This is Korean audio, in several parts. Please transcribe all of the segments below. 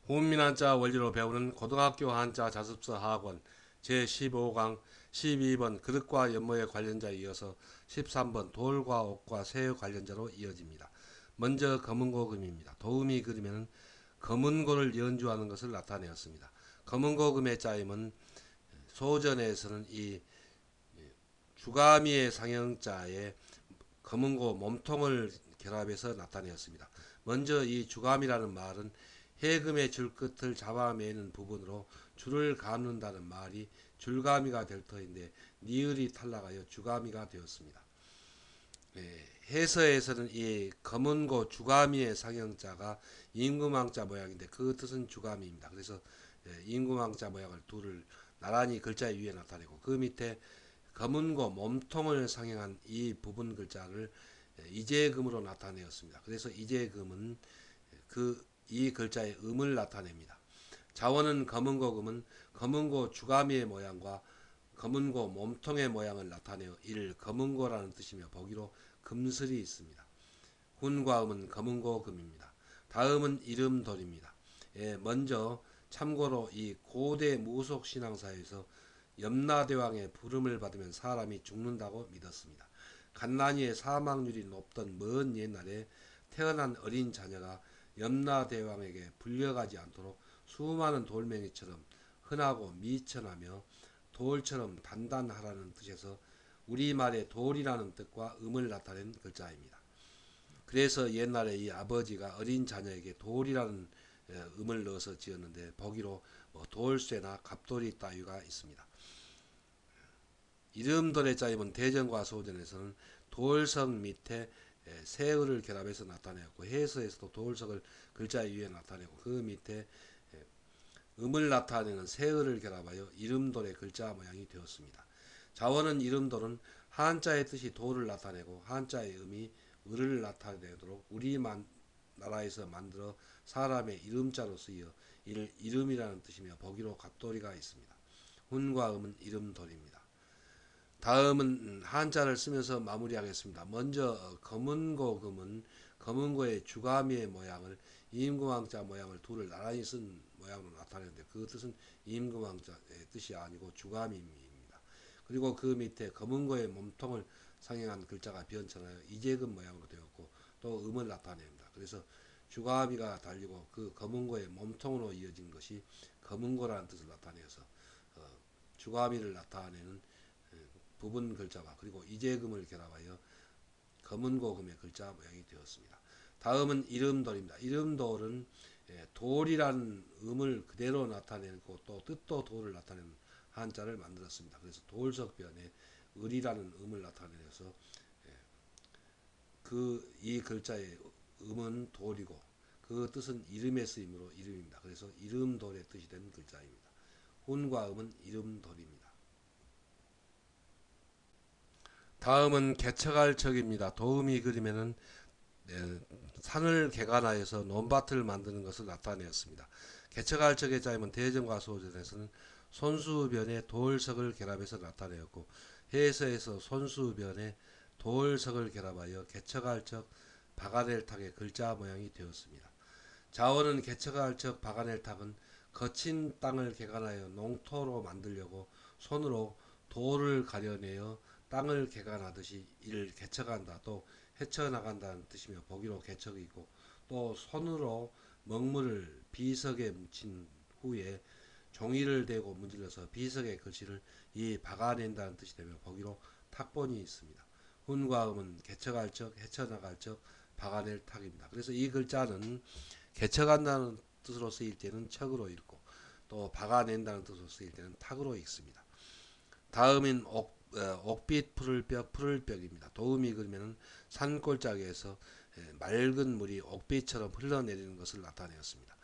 훈민 한자 원리로 배우는 고등학교 한자 자습서 하학원 제15강 12번 그릇과 연모의 관련자에 이어서 13번 돌과 옥과 새의 관련자로 이어집니다. 먼저 검은고 금입니다. 도움이 그리면 검은고를 연주하는 것을 나타내었습니다. 검은고 금의 짜임은 소전에서는 이 주가미의 상형자에 검은고 몸통을 결합해서 나타내었습니다. 먼저 이 주감이라는 말은 해금의 줄끝을 잡아매는 부분으로 줄을 감는다는 말이 줄가미가 될 터인데 니을이 탈락하여 주가미가 되었습니다. 해서에서는 이 검은고 주가미의 상형자가 임금왕자 모양인데 그 뜻은 주가미입니다. 그래서 임금왕자 모양을 둘을 나란히 글자 위에 나타내고 그 밑에 검은고 몸통을 상형한 이 부분 글자를 이재금으로 나타내었습니다. 그래서 이재금은 이 글자의 음을 나타냅니다. 자원은 검은고 금은 검은고 주가미의 모양과 검은고 몸통의 모양을 나타내어 이를 검은고라는 뜻이며 보기로 금슬이 있습니다. 훈과 음은 검은고 금입니다. 다음은 이름돌입니다. 먼저 참고로 이 고대 무속 신앙사에서 염라대왕의 부름을 받으면 사람이 죽는다고 믿었습니다. 갓난이의 사망률이 높던 먼 옛날에 태어난 어린 자녀가 염라대왕에게 불려가지 않도록 수많은 돌멩이처럼 흔하고 미천하며 돌처럼 단단하라는 뜻에서 우리말의 돌이라는 뜻과 음을 나타낸 글자입니다. 그래서 옛날에 이 아버지가 어린 자녀에게 돌이라는 음을 넣어서 지었는데 보기로 돌쇠나 갑돌이 따위가 있습니다. 이름돌의 짜임은 대전과 소전에서는 돌석 밑에 새을을 결합해서 나타내었고 해서에서도 돌석을 글자 위에 나타내고 그 밑에 음을 나타내는 새을을 결합하여 이름돌의 글자 모양이 되었습니다. 자원은 이름돌은 한자의 뜻이 돌을 나타내고 한자의 음이 을을 나타내도록 우리만 나라에서 만들어 사람의 이름자로 쓰여 이를 이름이라는 뜻이며 보기로 갑돌이가 있습니다. 훈과 음은 이름돌입니다. 다음은 한자를 쓰면서 마무리하겠습니다. 먼저 검은고 금은 검은고의 주가미의 모양을 임금왕자 모양을 둘을 나란히 쓴 모양으로 나타내는데 그 뜻은 임금왕자의 뜻이 아니고 주가미입니다. 그리고 그 밑에 검은고의 몸통을 상행한 글자가 변천하여 이재금 모양으로 되었고 또 음을 나타냅니다. 그래서 주가미가 달리고 그 검은고의 몸통으로 이어진 것이 검은고라는 뜻을 나타내어서 주가미를 나타내는 부분 글자와 그리고 이재금을 결합하여 검은고금의 글자 모양이 되었습니다. 다음은 이름돌입니다. 이름돌은 돌이라는 음을 그대로 나타내고 또 뜻도 돌을 나타내는 한자를 만들었습니다. 그래서 돌석변에 을이라는 음을 나타내서 이 글자의 음은 돌이고 그 뜻은 이름의 쓰임으로 이름입니다. 그래서 이름돌의 뜻이 된 글자입니다. 훈과 음은 이름돌입니다. 다음은 개척할 척입니다. 도움이 그림에는 산을 개간하여서 논밭을 만드는 것을 나타내었습니다. 개척할 척의 짜임은 대전과 소전에서는 손수변에 돌석을 결합해서 나타내었고 해서에서 손수변에 돌석을 결합하여 개척할 척 박아낼 탁의 글자 모양이 되었습니다. 자원은 개척할 척 박아낼 탁은 거친 땅을 개간하여 농토로 만들려고 손으로 돌을 가려내어 땅을 개간하듯이 이를 개척한다 또 헤쳐나간다는 뜻이며 보기로 개척이 있고 또 손으로 먹물을 비석에 묻힌 후에 종이를 대고 문질러서 비석의 글씨를 이 박아낸다는 뜻이 되며 보기로 탁본이 있습니다. 훈과 음은 개척할 적, 헤쳐나갈 적, 박아낼 탁입니다. 그래서 이 글자는 개척한다는 뜻으로 쓰일 때는 척으로 읽고 또 박아낸다는 뜻으로 쓰일 때는 탁으로 읽습니다. 다음인 옥빛 푸를벽 푸를벽입니다. 도움이 그리면 산골짜기에서 맑은 물이 옥빛처럼 흘러내리는 것을 나타내었습니다.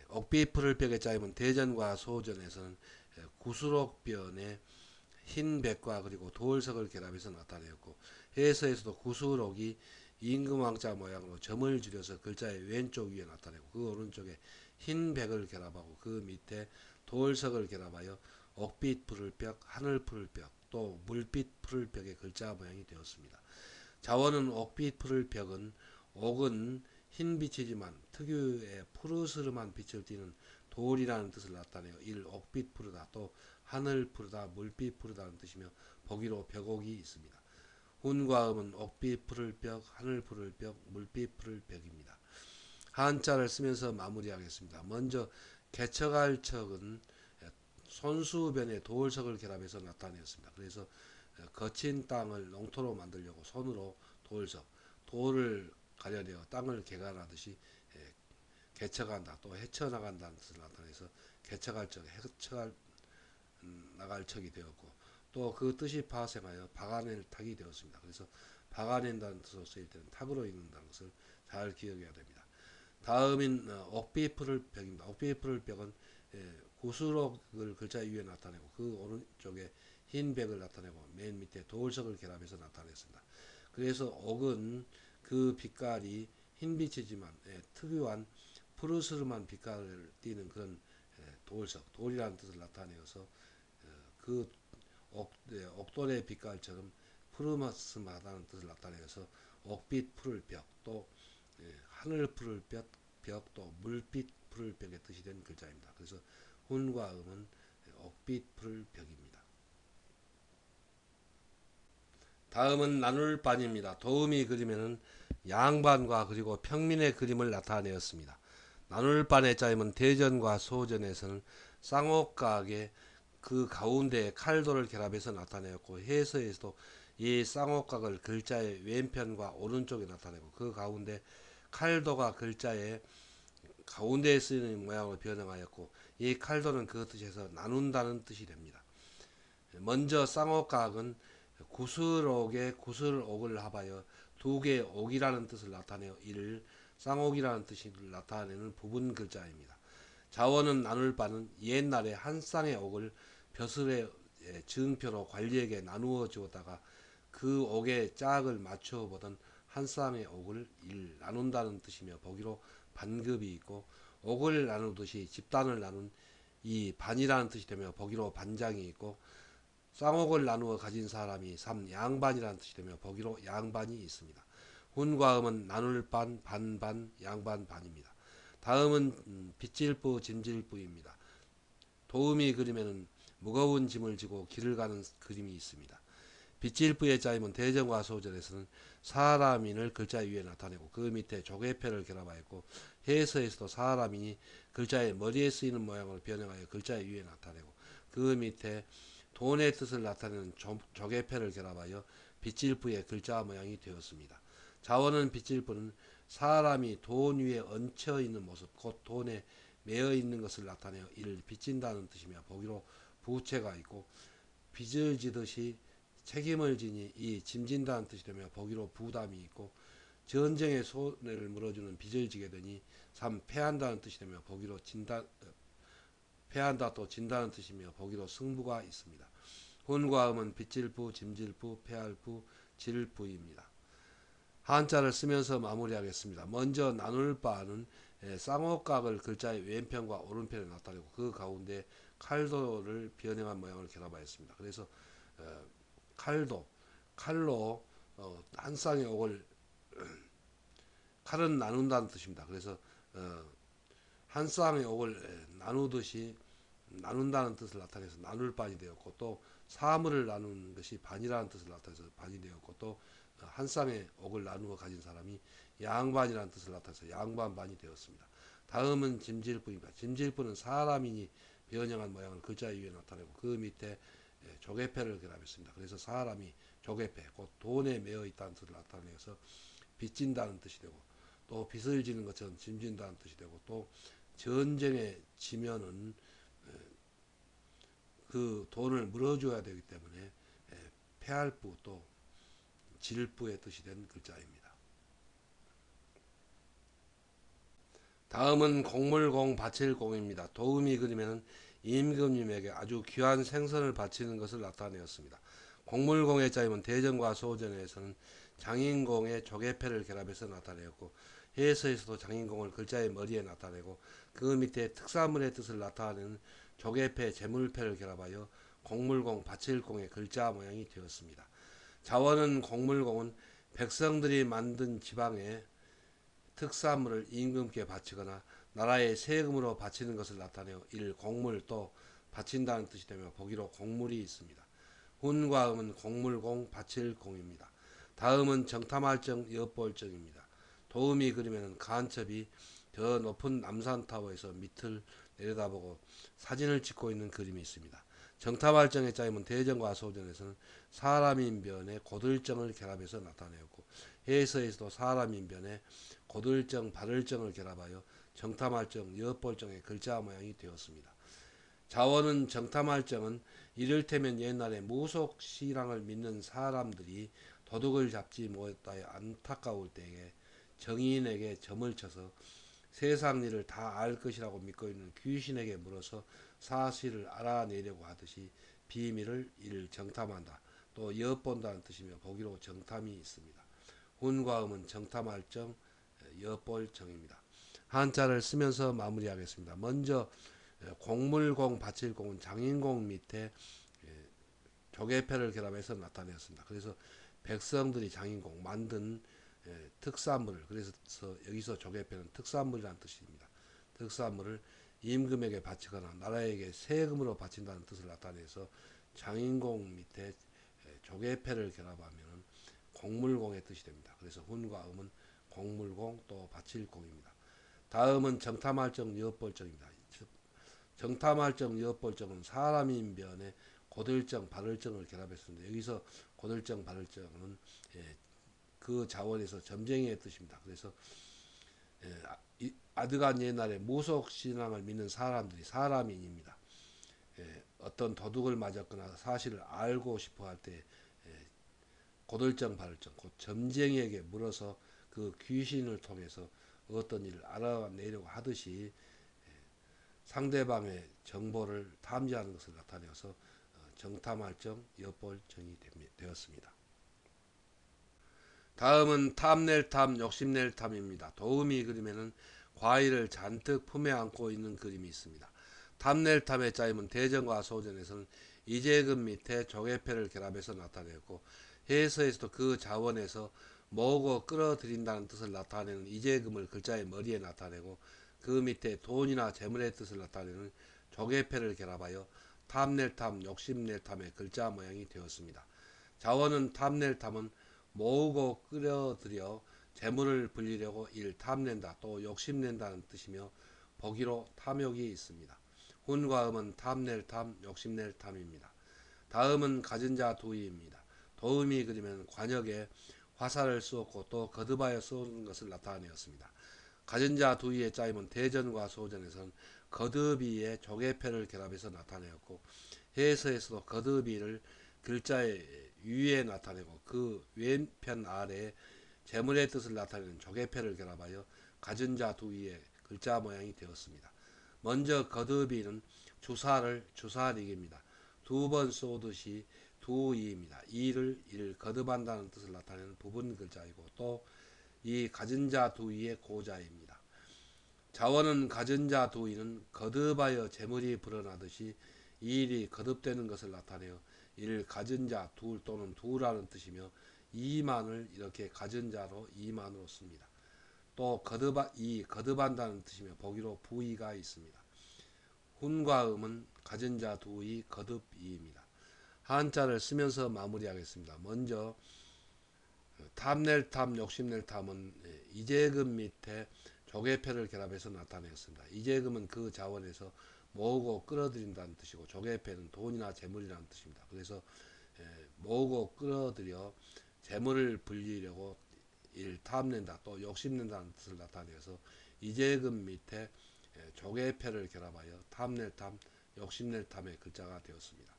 옥빛 푸를벽의 짜임은 대전과 소전에서는 구수록변에 흰백과 그리고 돌석을 결합해서 나타내었고 해서에서도 구수록이 임금왕자 모양으로 점을 줄여서 글자의 왼쪽 위에 나타내고 그 오른쪽에 흰백을 결합하고 그 밑에 돌석을 결합하여 옥빛 푸를벽, 하늘 푸를벽, 또 물빛 푸를벽의 글자 모양이 되었습니다. 자원은 옥빛 푸를벽은 옥은 흰 빛이지만 특유의 푸르스름한 빛을 띠는 돌이라는 뜻을 나타내요. 1. 옥빛 푸르다. 또 하늘 푸르다, 물빛 푸르다는 뜻이며 보기로 벽옥이 있습니다. 훈과 음은 옥빛 푸를 벽, 하늘 푸를 벽, 물빛 푸를 벽입니다. 한자를 쓰면서 마무리하겠습니다. 먼저 개척할 척은 손수변에 도울석을 결합해서 나타내었습니다. 그래서 거친 땅을 농토로 만들려고 손으로 도울석, 돌을 가려내어 땅을 개간하듯이 개척한다, 또 헤쳐나간다는 뜻을 나타내서 개척할 척, 헤쳐갈 나갈 척이 되었고, 또 그 뜻이 파생하여 박아낼 탁이 되었습니다. 그래서 박아낸다는 뜻으로 쓰일 때는 탁으로 읽는다는 것을 잘 기억해야 됩니다. 다음인 옥비풀을 벽입니다. 옥비풀을 벽은 구슬옥을 글자 위에 나타내고 그 오른쪽에 흰 벽을 나타내고 맨 밑에 도울석을 결합해서 나타냈습니다. 그래서 옥은 그 빛깔이 흰빛이지만 특유한 푸르스름한 빛깔을 띠는 그런 도울석, 돌이라는 뜻을 나타내어서 그 옥돌의 빛깔처럼 푸르스름하다는 뜻을 나타내어서 옥빛 푸를 벽, 또 하늘 푸를 벽, 또 물빛 푸를 벽의 뜻이 된 글자입니다. 그래서 훈과 음은 옥빛 푸를 벽입니다. 다음은 나눌반입니다. 도음이 그림에는 양반과 그리고 평민의 그림을 나타내었습니다. 나눌반의 짜임은 대전과 소전에서는 쌍옥각의 그 가운데에 칼도를 결합해서 나타내었고, 해서에서도 이 쌍옥각을 글자의 왼편과 오른쪽에 나타내고 그 가운데 칼도가 글자의 가운데에 쓰이는 모양으로 변형하였고, 이 칼도는 그 뜻에서 나눈다는 뜻이 됩니다. 먼저 쌍옥각은 구슬옥에 구슬옥을 합하여 두 개의 옥이라는 뜻을 나타내어 이를 쌍옥이라는 뜻을 나타내는 부분 글자입니다. 자원은 나눌 바는 옛날에 한 쌍의 옥을 벼슬의 증표로 관리에게 나누어 주었다가 그 옥의 짝을 맞춰 보던 한 쌍의 옥을 일 나눈다는 뜻이며 보기로 반급이 있고, 옥을 나누듯이 집단을 나눈 이 반이라는 뜻이 되며 보기로 반장이 있고, 쌍옥을 나누어 가진 사람이 3. 양반이라는 뜻이 되며 보기로 양반이 있습니다. 훈과 음은 나눌 반, 반반, 양반, 반입니다. 다음은 빗질부, 짐질부입니다. 도음이 그림에는 무거운 짐을 지고 길을 가는 그림이 있습니다. 빗질부의 짜임은 대전과 소전에서는 사람인을 글자 위에 나타내고 그 밑에 조개패를 결합하였고, 해서에서도 사람인이 글자의 머리에 쓰이는 모양을 변형하여 글자 위에 나타내고 그 밑에 돈의 뜻을 나타내는 조개패를 결합하여 빗질부의 글자 모양이 되었습니다. 자원은 빗질부는 사람이 돈 위에 얹혀 있는 모습, 곧 돈에 매어 있는 것을 나타내어 이를 빚진다는 뜻이며 보기로 부채가 있고, 빚을 지듯이 책임을 지니 이 짐진다는 뜻이 되며 보기로 부담이 있고, 전쟁의 손해를 물어주는 빚을 지게 되니 3. 패한다는 뜻이 되며 보기로 패한다, 또 진다는 뜻이며 보기로 승부가 있습니다. 훈과 음은 빚질부, 짐질부, 패할부, 질부입니다. 한자를 쓰면서 마무리하겠습니다. 먼저 나눌 바는 쌍옥각을 글자의 왼편과 오른편에 나타내고 그 가운데 칼도를 변형한 모양을 결합하였습니다. 그래서 칼로 한 쌍의 옥을 칼은 나눈다는 뜻입니다. 그래서 한 쌍의 옥을 나누듯이 나눈다는 뜻을 나타내서 나눌 반이 되었고, 또 사물을 나누는 것이 반이라는 뜻을 나타내서 반이 되었고, 또 한 쌍의 옥을 나누어 가진 사람이 양반이라는 뜻을 나타내서 양반반이 되었습니다. 다음은 짐질부입니다. 짐질부는 사람이니 변형한 모양을 글자 위에 나타내고 그 밑에 조개패를 결합했습니다. 그래서 사람이 조개패, 곧 돈에 매어 있다는 뜻을 나타내서 빚진다는 뜻이 되고, 또 빚을 지는 것처럼 짐진다는 뜻이 되고, 또 전쟁에 지면은 그 돈을 물어줘야 되기 때문에 패할부, 또 질부의 뜻이 된 글자입니다. 다음은 곡물공, 바칠공입니다. 도음이 그림에는 임금님에게 아주 귀한 생선을 바치는 것을 나타내었습니다. 곡물공의 짜임은 대전과 소전에서는 장인공의 조개패를 결합해서 나타내었고, 해서에서도 장인공을 글자의 머리에 나타내고 그 밑에 특사물의 뜻을 나타내는 조개패, 재물패를 결합하여 곡물공, 바칠공의 글자 모양이 되었습니다. 자원은 곡물공은 백성들이 만든 지방에 특산물을 임금께 바치거나 나라의 세금으로 바치는 것을 나타내어 일 공물 또 바친다는 뜻이 되며 보기로 공물이 있습니다. 훈과 음은 공물공 바칠 공입니다. 다음은 정탐할정 엿볼정입니다. 도움이 그림에는 간첩이 더 높은 남산타워에서 밑을 내려다보고 사진을 찍고 있는 그림이 있습니다. 정탐할정의 짜임은 대전과 소전에서는 사람인변에 고들정을 결합해서 나타내었고 해서에서도 사람인변에 고들정, 발을정을 결합하여 정탐할정, 엿볼정의 글자 모양이 되었습니다. 자원은 정탐할정은 이를테면 옛날에 무속 신앙을 믿는 사람들이 도둑을 잡지 못하여 안타까울 때에 정인에게 점을 쳐서 세상 일을 다 알 것이라고 믿고 있는 귀신에게 물어서 사실을 알아내려고 하듯이 비밀을 이를 정탐한다. 또 엿본다는 뜻이며 보기로 정탐이 있습니다. 훈과 음은 정탐할정, 엿볼정입니다. 한자를 쓰면서 마무리하겠습니다. 먼저 공물공, 바칠공은 장인공 밑에 조개패를 결합해서 나타내었습니다. 그래서 백성들이 장인공 만든 특산물을, 그래서 여기서 조개패는 특산물이라는 뜻입니다. 특산물을 임금에게 바치거나 나라에게 세금으로 바친다는 뜻을 나타내서 장인공 밑에 조개패를 결합하면 공물공의 뜻이 됩니다. 그래서 훈과 음은 공물공 또 바칠공입니다. 다음은 정탐할정 엿볼정입니다. 정탐할정 엿볼정은 사람인변에 고들정 발을정을 결합했습니다. 여기서 고들정 발을정은 그 자원에서 점쟁이의 뜻입니다. 그래서 아드간 옛날에 무속신앙을 믿는 사람들이 사람인입니다. 어떤 도둑을 맞았거나 사실을 알고 싶어 할 때 고들정 발을정 곧 점쟁이에게 물어서 그 귀신을 통해서 어떤 일을 알아내려고 하듯이 상대방의 정보를 탐지하는 것을 나타내어서 정탐할정 엿볼정이 되었습니다. 다음은 탐낼 탐, 욕심낼 탐입니다. 도우미 그림에는 과일을 잔뜩 품에 안고 있는 그림이 있습니다. 탐낼 탐의 짜임은 대전과 소전에서는 이재금 밑에 조개패를 결합해서 나타내었고 해서에서도 그 자원에서 모으고 끌어들인다는 뜻을 나타내는 이재금을 글자의 머리에 나타내고 그 밑에 돈이나 재물의 뜻을 나타내는 조개패를 결합하여 탐낼 탐, 욕심낼 탐의 글자 모양이 되었습니다. 자원은 탐낼 탐은 모으고 끌어들여 재물을 불리려고 일 탐낸다 또 욕심낸다는 뜻이며 보기로 탐욕이 있습니다. 훈과 음은 탐낼 탐, 욕심낼 탐입니다. 다음은 가진 자 두이입니다. 도음이 그리면 관역에 화살을 쏘았고 또 거듭하여 쏘는 것을 나타내었습니다. 가진 자 두이의 짜임은 대전과 소전에서는 거듭이의 조개패를 결합해서 나타내었고 해서에서도 거듭이를 글자의 위에 나타내고 그 왼편 아래에 재물의 뜻을 나타내는 조개패를 결합하여 가진 자 두이의 글자 모양이 되었습니다. 먼저 거듭이는 주사를 주사릭입니다. 두 번 쏘듯이 두이입니다. 이를 거듭한다는 뜻을 나타내는 부분 글자이고 또 이 가진 자 두이의 고자입니다. 자원은 가진 자 두이는 거듭하여 재물이 불어나듯이 이 일이 거듭되는 것을 나타내어 이를 가진 자 둘 또는 두라는 뜻이며 이만을 이렇게 가진 자로 이만으로 씁니다. 또 거듭한다는 뜻이며 보기로 부이가 있습니다. 훈과 음은 가진 자 두이 거듭이입니다. 한자를 쓰면서 마무리하겠습니다. 먼저 탐낼 탐, 욕심낼 탐은 이재금 밑에 조개패를 결합해서 나타내었습니다. 이재금은 그 자원에서 모으고 끌어들인다는 뜻이고 조개패는 돈이나 재물이라는 뜻입니다. 그래서 모으고 끌어들여 재물을 불리려고 일 탐낸다 또 욕심낸다는 뜻을 나타내서 이재금 밑에 조개패를 결합하여 탐낼 탐, 욕심낼 탐의 글자가 되었습니다.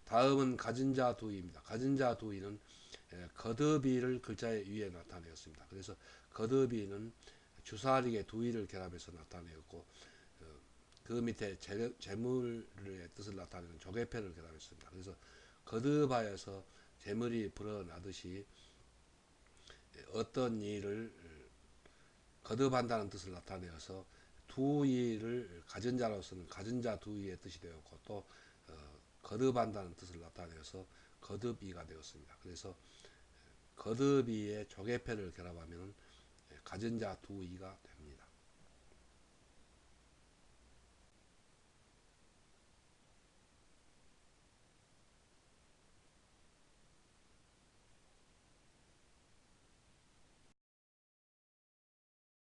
다음은 가진 자 두이입니다. 가진 자 두이는 거듭이를 글자의 위에 나타내었습니다. 그래서 거듭이는 주사릭의 두이를 결합해서 나타내었고 그 밑에 재물의 뜻을 나타내는 조개패를 결합했습니다. 그래서 거듭하여서 재물이 불어나듯이 어떤 일을 거듭한다는 뜻을 나타내어서 두이를 가진 자로서는 가진 자 두이의 뜻이 되었고 또 거듭한다는 뜻을 나타내어서 거듭이가 되었습니다. 그래서 거듭이의 조개패를 결합하면 가전자 두 이가